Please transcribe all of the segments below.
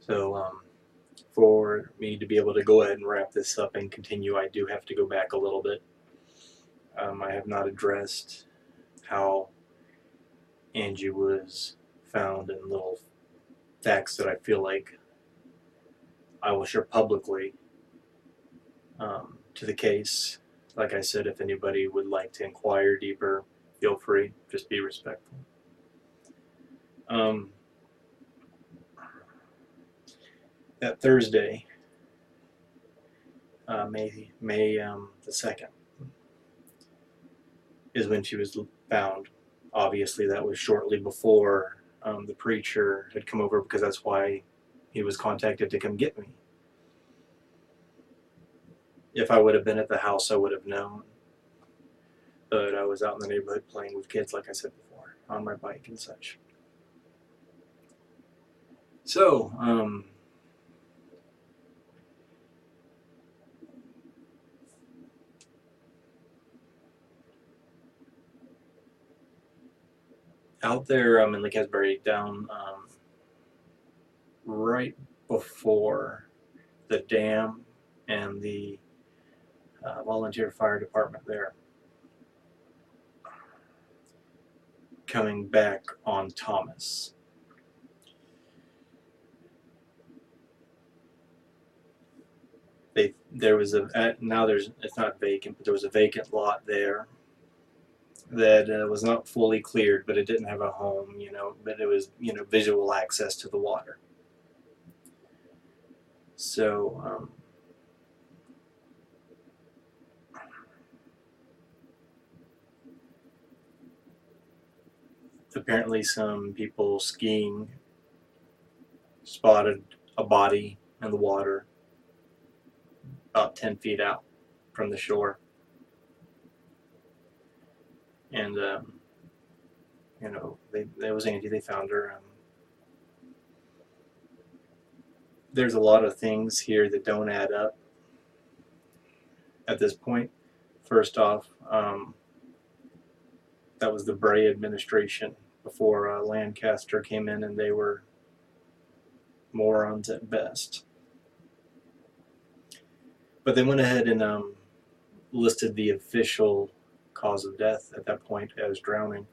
So for me to be able to go ahead and wrap this up and continue, I do have to go back a little bit. I have not addressed how Angei was found in little facts that I feel like I will share publicly to the case. Like I said, if anybody would like to inquire deeper, feel free. Just be respectful. That Thursday, May the 2nd, is when she was found. Obviously, that was shortly before the preacher had come over, because that's why he was contacted to come get me. If I would have been at the house, I would have known. But I was out in the neighborhood playing with kids, like I said before, on my bike and such. So, out there in Lake Asbury, down right before the dam and the volunteer fire department there, coming back on Thomas. There was it's not vacant, but there was a vacant lot there that was not fully cleared, but it didn't have a home, but it was, visual access to the water. So, apparently some people skiing spotted a body in the water about 10 feet out from the shore. And, that was Angei. They found her. There's a lot of things here that don't add up at this point. First off, that was the Bray administration before Lancaster came in, and they were morons at best. But they went ahead and listed the official cause of death at that point as drowning,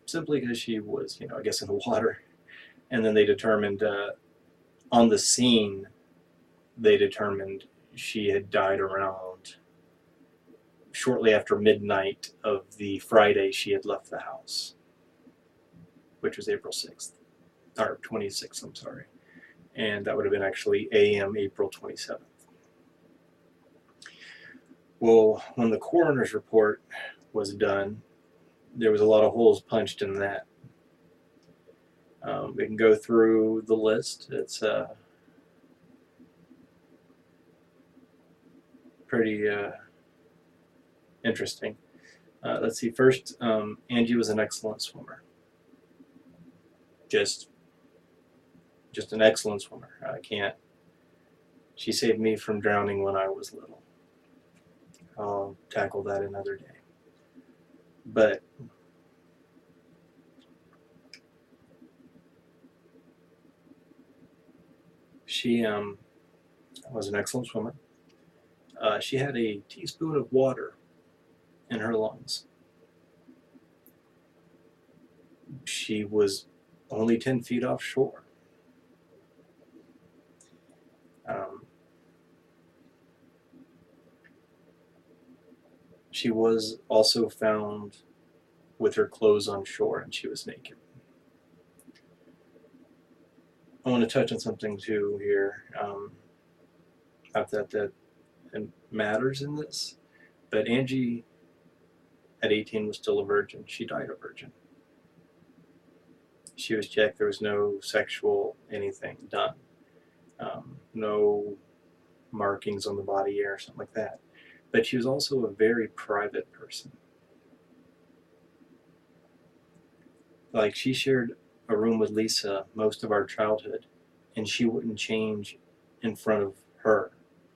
simply because she was, I guess, in the water. And then they determined on the scene, they determined she had died around shortly after midnight of the Friday she had left the house, which was April 6th, or 26th, I'm sorry. And that would have been actually AM April 27th. Well, when the coroner's report was done, there was a lot of holes punched in that. We can go through the list. It's pretty interesting. Let's see. First, Angei was an excellent swimmer. Just an excellent swimmer. She saved me from drowning when I was little. I'll tackle that another day. But she was an excellent swimmer. She had a teaspoon of water in her lungs. She was only 10 feet offshore. She was also found with her clothes on shore, and she was naked. I want to touch on something too here. Not that it matters in this, but Angei at 18 was still a virgin. She died a virgin. She was checked. There was no sexual anything done. No markings on the body or something like that. But she was also a very private person. Like, she shared a room with Lisa most of our childhood, and she wouldn't change in front of her.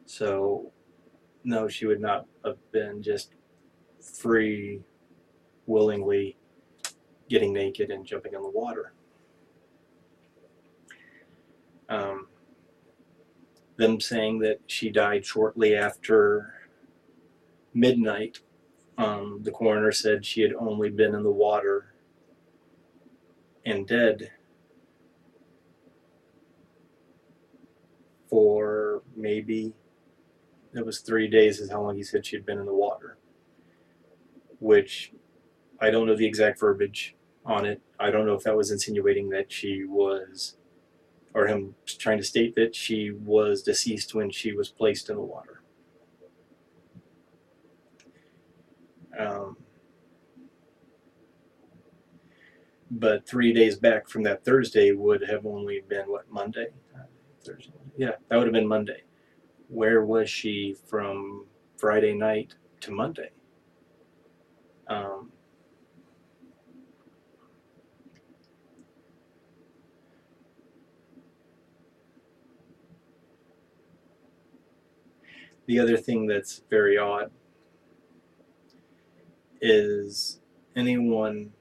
So, no, she would not have been just free, willingly getting naked and jumping in the water. Um, them saying that she died shortly after midnight. The coroner said she had only been in the water and dead for maybe, it was 3 days is how long he said she'd been in the water, which I don't know the exact verbiage on it. I don't know if that was insinuating that she was, or him trying to state that she was deceased when she was placed in the water. Um, but 3 days back from that Thursday would have only been what, Monday? Thursday. Yeah, that would have been Monday. Where was she from Friday night to Monday? Um, the other thing that's very odd is anyone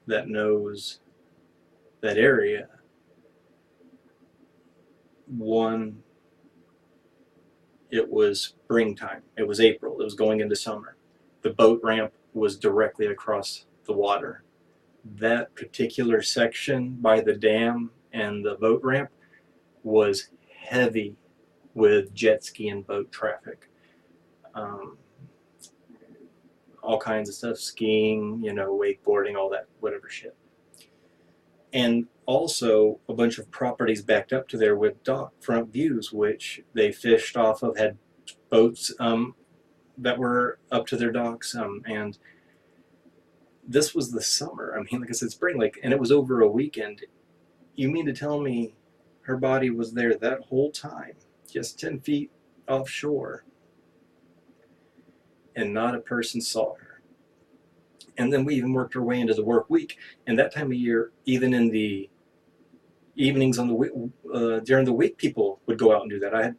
that knows that area, one, it was springtime, it was April, it was going into summer. The boat ramp was directly across the water. That particular section by the dam and the boat ramp was heavy with jet ski and boat traffic. Um, all kinds of stuff, skiing, wakeboarding, all that, whatever shit. And also a bunch of properties backed up to there with dock front views, which they fished off of, had boats that were up to their docks. And this was the summer. I mean, like I said, spring, and it was over a weekend. You mean to tell me her body was there that whole time, just 10 feet offshore, and not a person saw her? And then we even worked our way into the work week. And that time of year, even in the evenings on the during the week, people would go out and do that. I had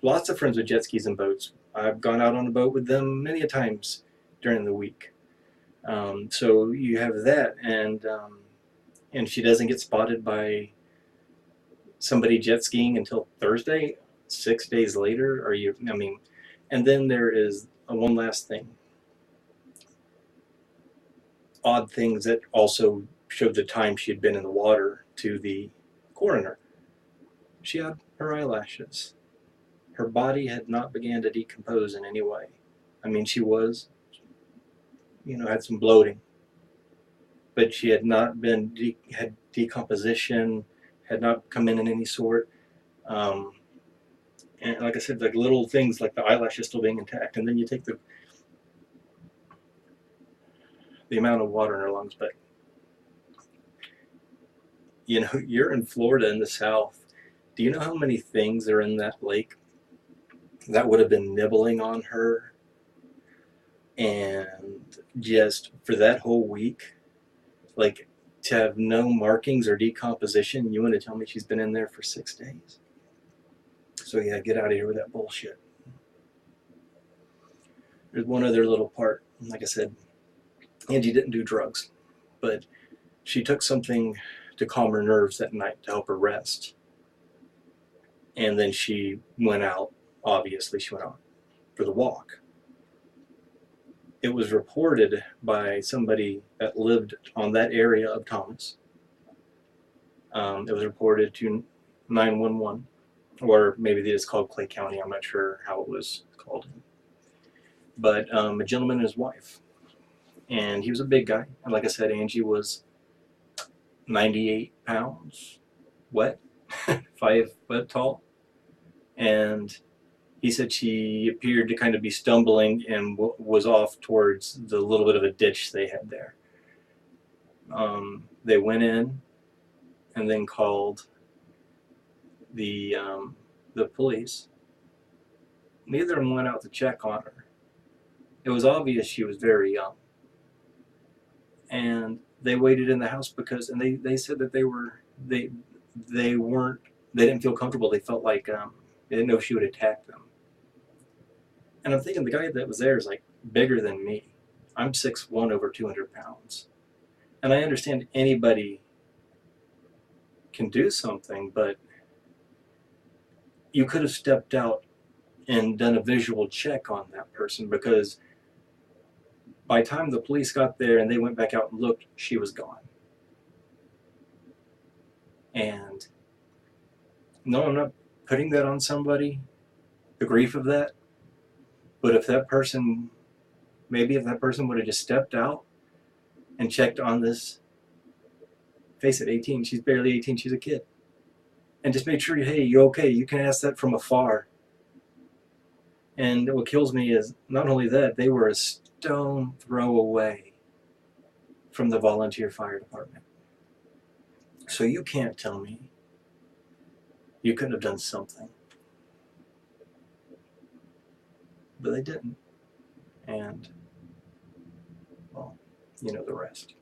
lots of friends with jet skis and boats. I've gone out on a boat with them many a times during the week. So you have that, and she doesn't get spotted by somebody jet skiing until Thursday, 6 days later. And then there is one last thing. Odd things that also showed the time she had been in the water to the coroner. She had her eyelashes. Her body had not began to decompose in any way. I mean, she was, had some bloating, but she had not been, had decomposition, had not come in any sort. And like I said, like little things like the eyelashes still being intact. And then you take the amount of water in her lungs. But, you're in Florida in the South. Do you know how many things are in that lake that would have been nibbling on her? And just for that whole week, to have no markings or decomposition, you want to tell me she's been in there for 6 days? So yeah, get out of here with that bullshit. There's one other little part. Like I said, Angie didn't do drugs, but she took something to calm her nerves that night to help her rest. And then she went out, obviously she went out for the walk. It was reported by somebody that lived on that area of Thomas. It was reported to 911, or maybe they just called Clay County. I'm not sure how it was called. But a gentleman and his wife. And he was a big guy. And like I said, Angie was 98 pounds, wet, 5 foot tall. And he said she appeared to kind of be stumbling and was off towards the little bit of a ditch they had there. They went in and then called the police. Neither of them went out to check on her. It was obvious she was very young. And they waited in the house because, and they said that they didn't feel comfortable. They felt like they didn't know if she would attack them. And I'm thinking the guy that was there is like bigger than me. I'm 6'1", over 200 pounds. And I understand anybody can do something, but you could have stepped out and done a visual check on that person, because by the time the police got there and they went back out and looked, she was gone. And no, I'm not putting that on somebody, the grief of that, but if that person would have just stepped out and checked on this, face it, 18, she's barely 18, she's a kid, and just made sure, hey, you okay? You can ask that from afar. And what kills me is not only that, they were a stone throw away from the volunteer fire department. So you can't tell me you couldn't have done something. But they didn't. And, well, you know the rest.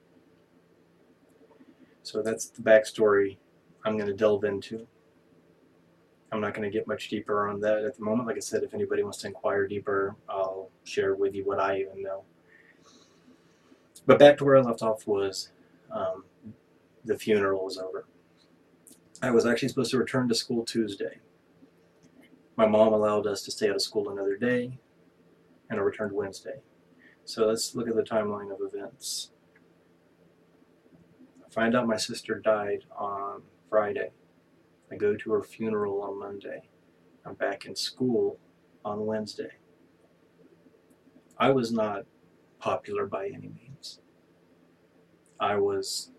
So that's the backstory I'm going to delve into. I'm not going to get much deeper on that at the moment. Like I said, if anybody wants to inquire deeper, I'll share with you what I even know. But back to where I left off was the funeral was over. I was actually supposed to return to school Tuesday. My mom allowed us to stay out of school another day, and I returned Wednesday. So let's look at the timeline of events. I find out my sister died on Friday. I go to her funeral on Monday. I'm back in school on Wednesday. I was not popular by any means. I was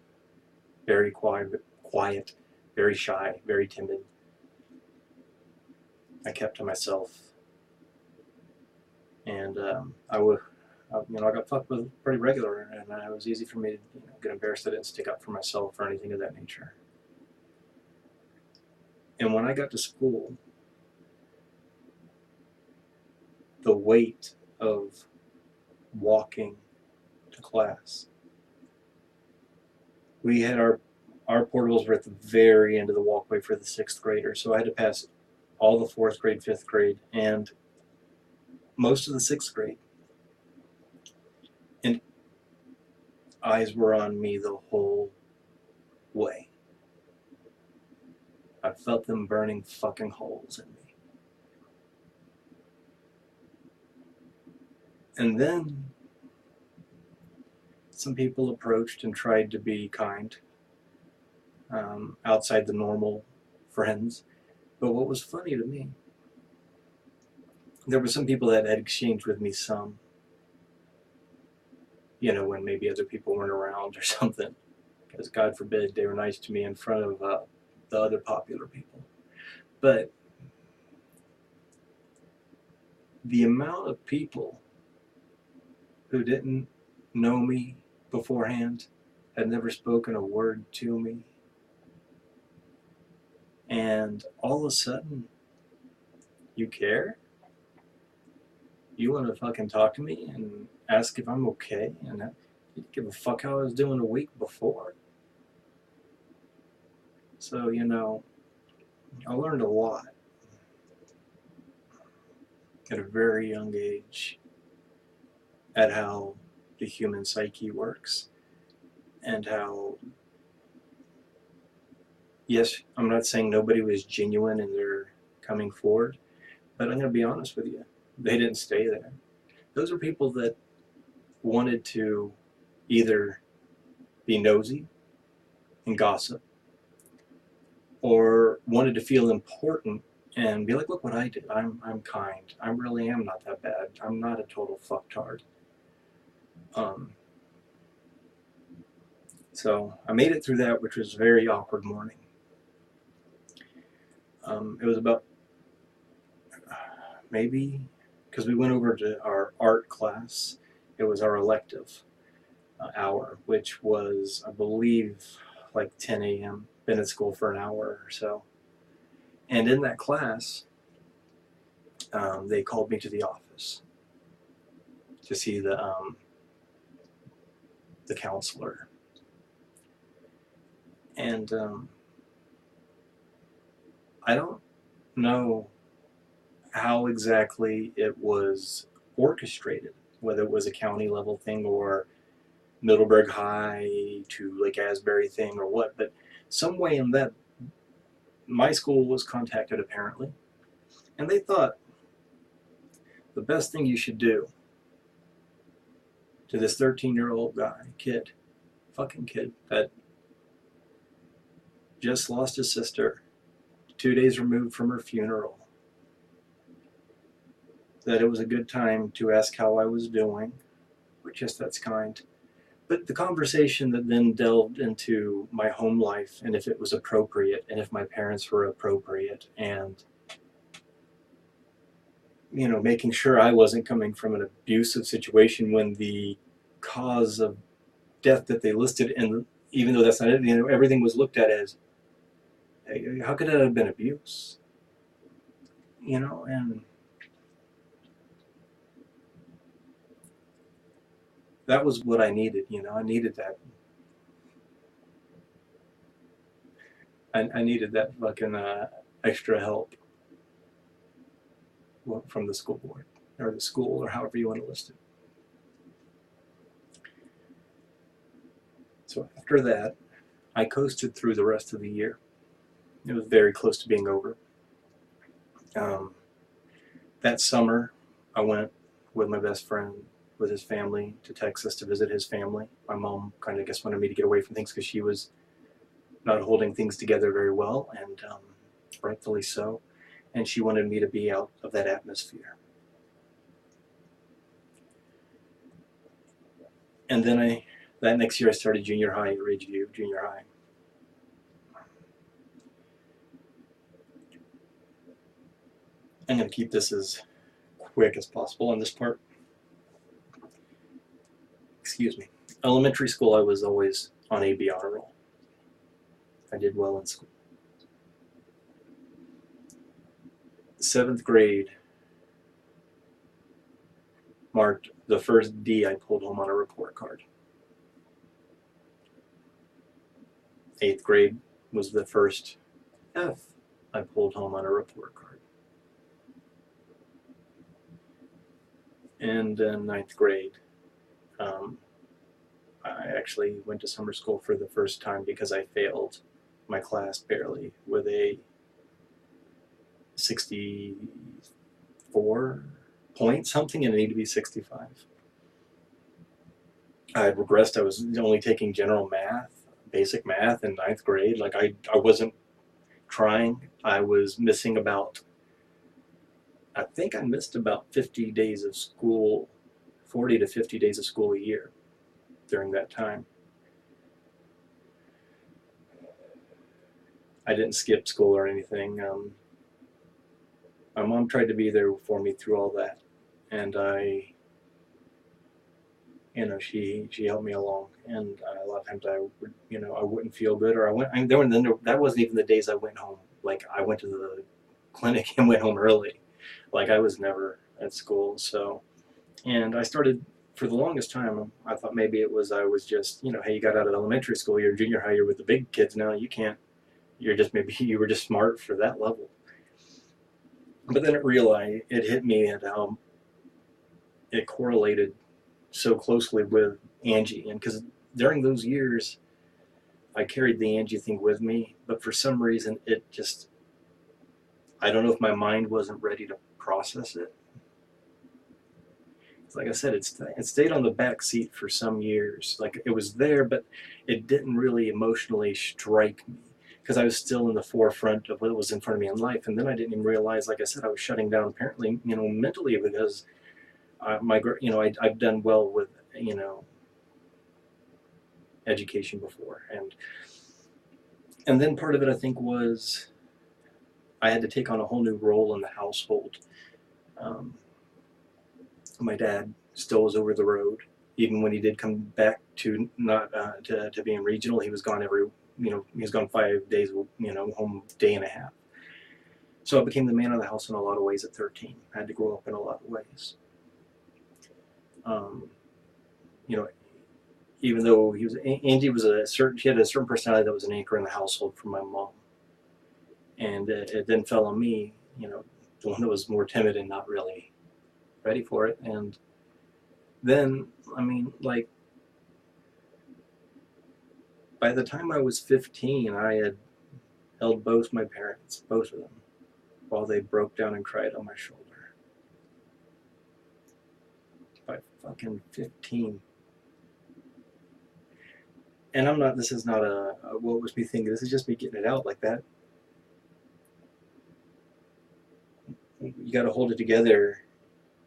very quiet, very shy, very timid. I kept to myself, and I got fucked with pretty regular, and it was easy for me to get embarrassed. I didn't stick up for myself or anything of that nature. And when I got to school, the weight of walking to class, we had our portables were at the very end of the walkway for the 6th graders, so I had to pass all the 4th grade, 5th grade, and most of the 6th grade. And eyes were on me the whole way. I felt them burning fucking holes in me. And then some people approached and tried to be kind, outside the normal friends. But what was funny to me, there were some people that had exchanged with me some, when maybe other people weren't around or something, because God forbid they were nice to me in front of the other popular people. But the amount of people who didn't know me beforehand, had never spoken a word to me, and all of a sudden, you care? You want to fucking talk to me and ask if I'm okay, and you didn't give a fuck how I was doing a week before. So, I learned a lot at a very young age at how the human psyche works, and how, yes, I'm not saying nobody was genuine in their coming forward, but I'm going to be honest with you, they didn't stay there. Those are people that wanted to either be nosy and gossip, or wanted to feel important and be like, look what I did. I'm kind. I really am not that bad. I'm not a total fucktard. So I made it through that, which was a very awkward morning. It was about maybe, because we went over to our art class, it was our elective hour, which was, I believe, like 10 a.m. Been at school for an hour or so. And in that class, they called me to the office to see the counselor. And I don't know how exactly it was orchestrated, whether it was a county level thing or Middleburg High to Lake Asbury thing or what, but some way in that my school was contacted apparently, and they thought the best thing you should do to this 13-year-old fucking kid that just lost his sister 2 days removed from her funeral, that it was a good time to ask how I was doing, which, yes, that's kind. But the conversation that then delved into my home life and if it was appropriate and if my parents were appropriate, and making sure I wasn't coming from an abusive situation when the cause of death that they listed, and even though that's not it, everything was looked at as, hey, how could that have been abuse? And that was what I needed. I needed that. I needed that fucking extra help from the school board or the school or however you want to list it. So after that, I coasted through the rest of the year. It was very close to being over. That summer, I went with my best friend, with his family, to Texas to visit his family. My mom kind of, wanted me to get away from things because she was not holding things together very well, and rightfully so. And she wanted me to be out of that atmosphere. And then that next year I started junior high at Ridgeview Junior High. I'm going to keep this as quick as possible on this part. Excuse me. Elementary school, I was always on AB honor roll. I did well in school. 7th grade marked the first D I pulled home on a report card. 8th grade was the first F I pulled home on a report card. And in 9th grade, I actually went to summer school for the first time because I failed my class barely with a 64 point something, and it needed to be 65. I had regressed. I was only taking general math, basic math in 9th grade. Like I wasn't trying. I was missing I think I missed about 50 days of school, 40 to 50 days of school a year during that time. I didn't skip school or anything. My mom tried to be there for me through all that, and she helped me along. And a lot of times I wouldn't feel good, or that wasn't even the days I went home. Like I went to the clinic and went home early. Like I was never at school. So, and I started, for the longest time, I thought maybe I was just, hey, you got out of elementary school, you're in junior high, you're with the big kids now, you can't, maybe you were just smart for that level. But then it hit me at how it correlated so closely with Angei. And because during those years, I carried the Angei thing with me, but for some reason, I don't know if my mind wasn't ready to process it. Like I said, it stayed on the back seat for some years. Like it was there, but it didn't really emotionally strike me because I was still in the forefront of what was in front of me in life. And then I didn't even realize, like I said, I was shutting down apparently, mentally, because I've done well with, education before. And then part of it, I think, was I had to take on a whole new role in the household. My dad still was over the road, even when he did come back to not to being regional. He was gone he was gone 5 days, home day and a half. So I became the man of the house in a lot of ways at 13. I had to grow up in a lot of ways. Even though Angei she had a certain personality that was an anchor in the household for my mom, and it then fell on me, the one that was more timid and not really ready for it. And then, by the time I was 15, held both my parents, both of them, while they broke down and cried on my shoulder. By fucking 15. And I'm not, this is not a what was me thinking, this is just me getting it out like that. You got to hold it together.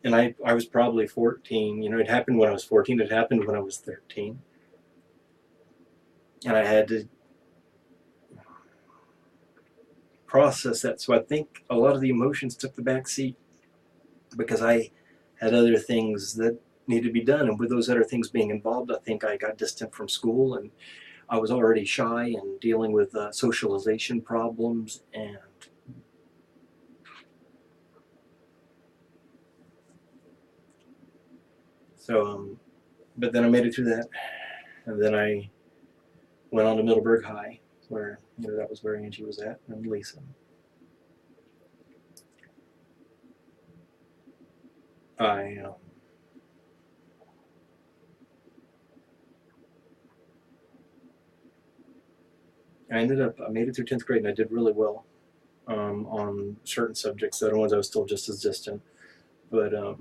And I was probably 14. You know, it happened when I was 14. It happened when I was 13. And I had to process that. So I think a lot of the emotions took the back seat because I had other things that needed to be done. And with those other things being involved, I think I got distant from school, and I was already shy and dealing with socialization problems. And so, but then I made it through that. And then I went on to Middleburg High, where, you know, that was where Angei was at, and Lisa. I I made it through 10th grade, and I did really well on certain subjects. The other ones I was still just as distant, but I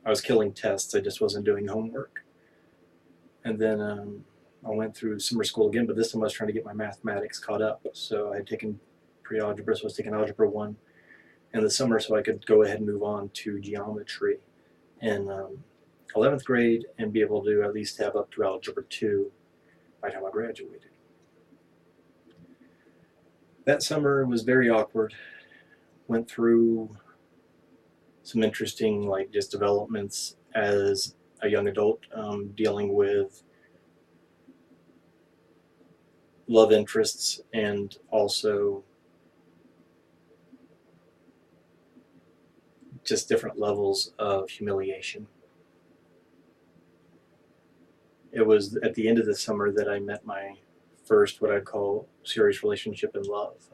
was killing tests. I just wasn't doing homework. And then I went through summer school again, but this time I was trying to get my mathematics caught up. So I had taken pre-algebra, so I was taking Algebra 1 in the summer so I could go ahead and move on to geometry in 11th grade and be able to at least have up to Algebra 2 by the time I graduated. That summer was very awkward. Went through some interesting, like, just developments as a young adult, dealing with love interests and also just different levels of humiliation. It was at the end of the summer that I met my first, what I'd call, serious relationship in love.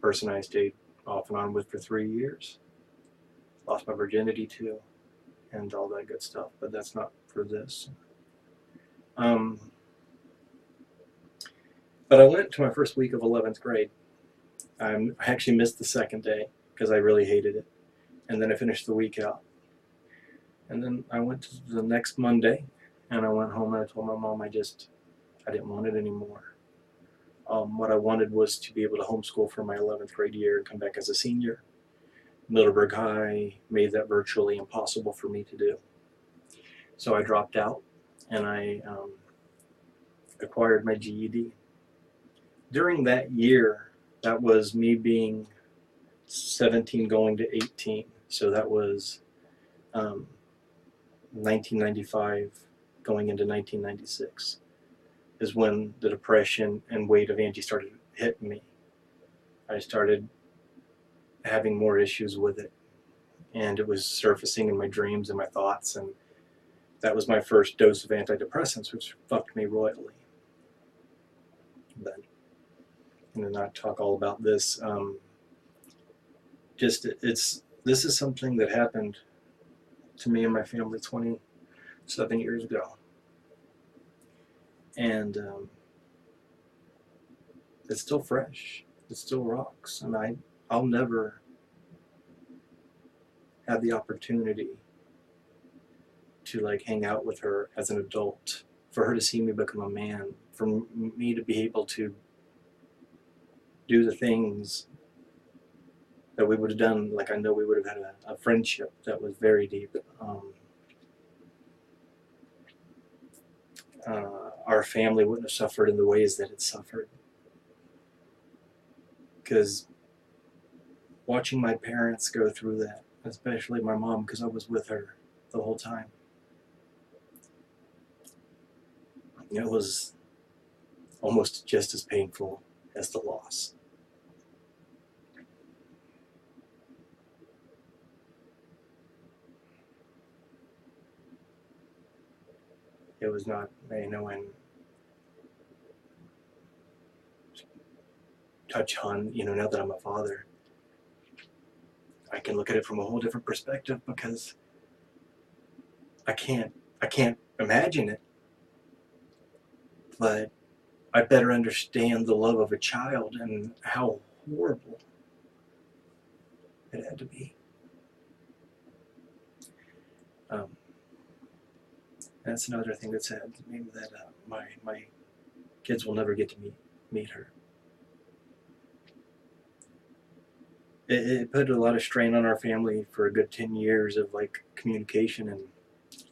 Person I stayed off and on with for 3 years. Lost my virginity to, and all that good stuff, but that's not for this. But I went to my first week of 11th grade. I actually missed the second day because I really hated it. And then I finished the week out. And then I went to the next Monday, and I went home and I told my mom I didn't want it anymore. What I wanted was to be able to homeschool for my 11th grade year and come back as a senior. Middleburg High made that virtually impossible for me to do. So I dropped out, and I acquired my GED. During that year, that was me being 17 going to 18. So that was 1995 going into 1996 is when the depression and weight of Angei started hitting me. I started having more issues with it, and it was surfacing in my dreams and my thoughts, and that was my first dose of antidepressants, which fucked me royally. But I'm going to not talk all about this. This is something that happened to me and my family 27 years ago, and it's still fresh. It still rocks, and I'll never have the opportunity to, like, hang out with her as an adult, for her to see me become a man, for me to be able to do the things that we would have done. Like, I know we would have had a friendship that was very deep. Our family wouldn't have suffered in the ways that it suffered. Because watching my parents go through that, especially my mom, because I was with her the whole time, it was almost just as painful as the loss. It was not, you know, and touch on, you know, now that I'm a father, I can look at it from a whole different perspective, because I can't imagine it, but I better understand the love of a child and how horrible it had to be. Um, that's another thing that's sad. Maybe that my kids will never get to meet her. It put a lot of strain on our family for a good 10 years of like communication, and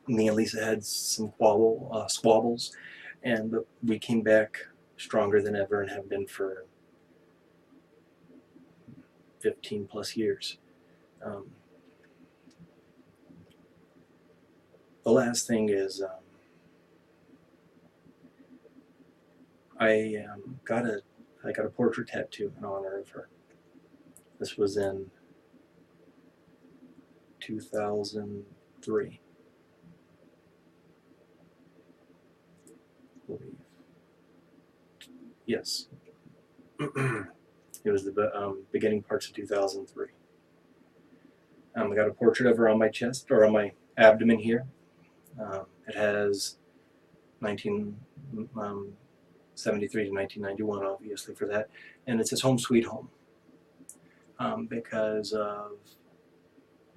me and Lisa had some squabbles, and we came back stronger than ever and have been for 15 plus years. Um, the last thing is I got a portrait tattoo in honor of her. This was in 2003, I believe. Yes. It was the beginning parts of 2003. I got a portrait of her on my chest, or on my abdomen here. It has 1973 to 1991, obviously, for that. And it says Home Sweet Home, because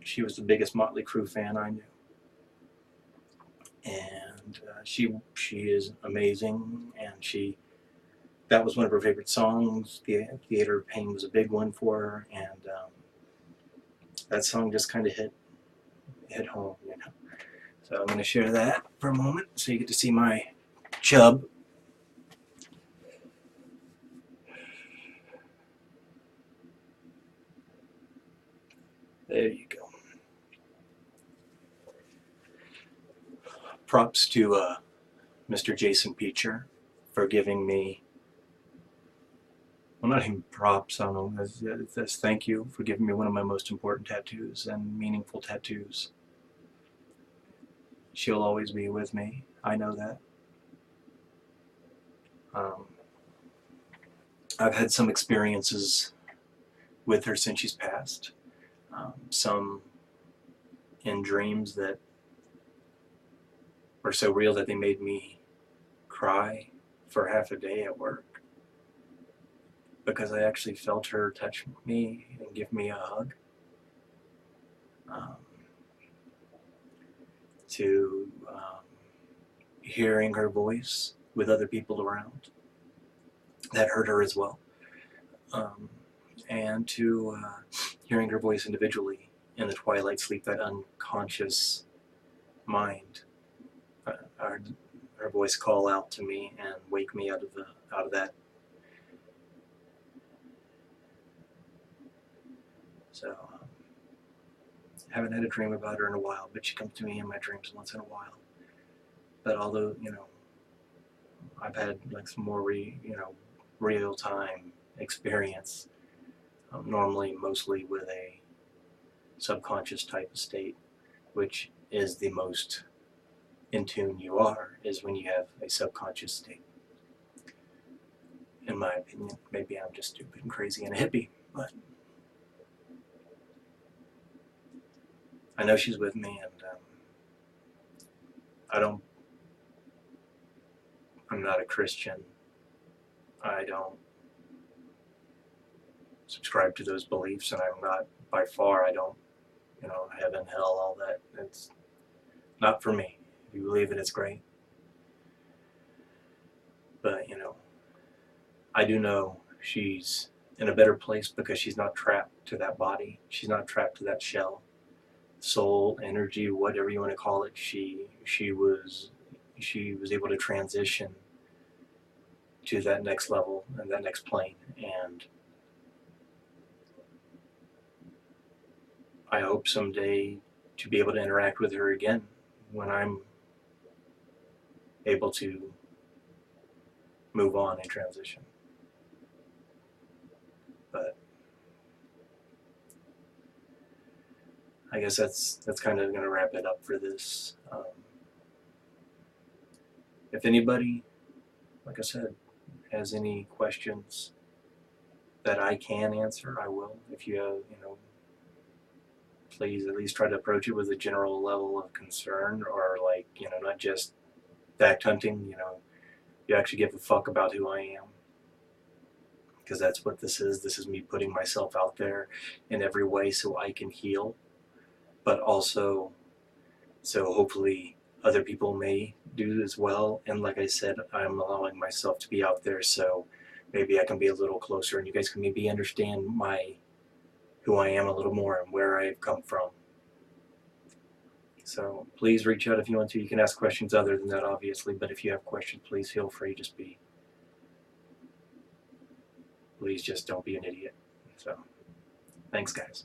she was the biggest Motley Crue fan I knew. And she is amazing, and that was one of her favorite songs. The Theater of Pain was a big one for her, and that song just kind of hit home, you know. So I'm going to share that for a moment, so you get to see my chub. There you go. Props to Mr. Jason Peacher for giving me, well, not even props, I don't know, that's thank you for giving me one of my most important tattoos and meaningful tattoos. She'll always be with me, I know that. I've had some experiences with her since she's passed. Some in dreams that were so real that they made me cry for half a day at work, because I actually felt her touch me and give me a hug. To hearing her voice with other people around, that hurt her as well. And to hearing her voice individually in the twilight sleep, that unconscious mind, her voice call out to me and wake me out of that. So haven't had a dream about her in a while, but she comes to me in my dreams once in a while. But although, you know, I've had like some more real-time experience, normally mostly with a subconscious type of state, which is the most in tune you are, is when you have a subconscious state. In my opinion, maybe I'm just stupid and crazy and a hippie, but I know she's with me, and I'm not a Christian. I don't subscribe to those beliefs, and I'm not, by far, I don't, heaven, hell, all that. It's not for me. If you believe it, it's great. But, I do know she's in a better place because she's not trapped to that body. She's not trapped to that shell. Soul, energy, whatever you want to call it. She was able to transition to that next level and that next plane, and I hope someday to be able to interact with her again when I'm able to move on and transition. But I guess that's kind of going to wrap it up for this. If anybody, like I said, has any questions that I can answer, I will. If you have, please at least try to approach it with a general level of concern, or like, not just fact hunting, you actually give a fuck about who I am. Because that's what this is. This is me putting myself out there in every way so I can heal, but also so hopefully other people may do as well. And like I said, I'm allowing myself to be out there so maybe I can be a little closer and you guys can maybe understand who I am a little more and where I've come from. So please reach out if you want to. You can ask questions other than that, obviously, but if you have questions, please feel free. Please just don't be an idiot. So thanks, guys.